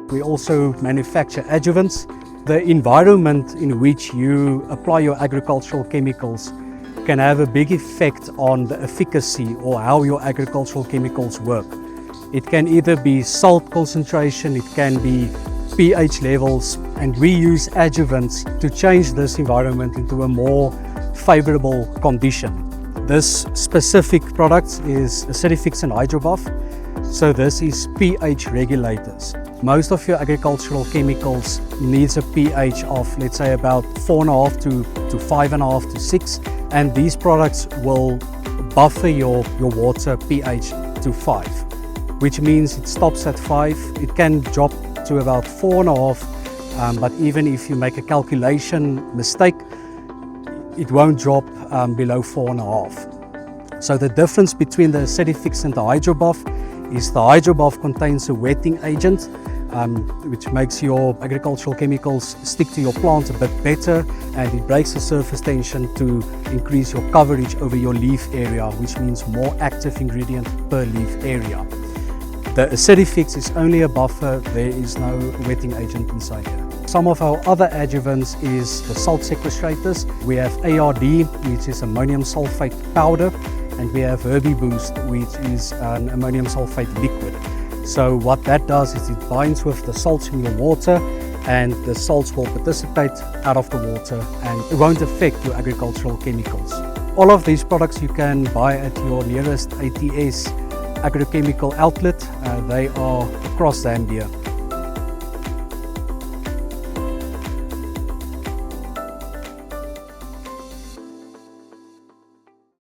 We also manufacture adjuvants. The environment in which you apply your agricultural chemicals can have a big effect on the efficacy or how your agricultural chemicals work. It can either be salt concentration, it can be pH levels, and we use adjuvants to change this environment into a more favorable condition. This specific product is Acidifix and Hydrobuff. So this is pH regulators. Most of your agricultural chemicals needs a pH of, let's say, about 4.5 to 5.5 to 6, and these products will buffer your water pH to 5, which means it stops at 5. It can drop to about 4.5, but even if you make a calculation mistake, it won't drop below 4.5. So the difference between the Acidifix and the Hydrobuff is the Hydrobuff contains a wetting agent, which makes your agricultural chemicals stick to your plant a bit better, and it breaks the surface tension to increase your coverage over your leaf area, which means more active ingredient per leaf area. The Acidifix is only a buffer, there is no wetting agent inside here. Some of our other adjuvants is the salt sequestrators. We have ARD, which is ammonium sulfate powder, and we have Herbiboost, which is an ammonium sulfate liquid. So what that does is it binds with the salts in your water, and the salts will participate out of the water and it won't affect your agricultural chemicals. All of these products you can buy at your nearest ATS agrochemical outlet. They are across Zambia.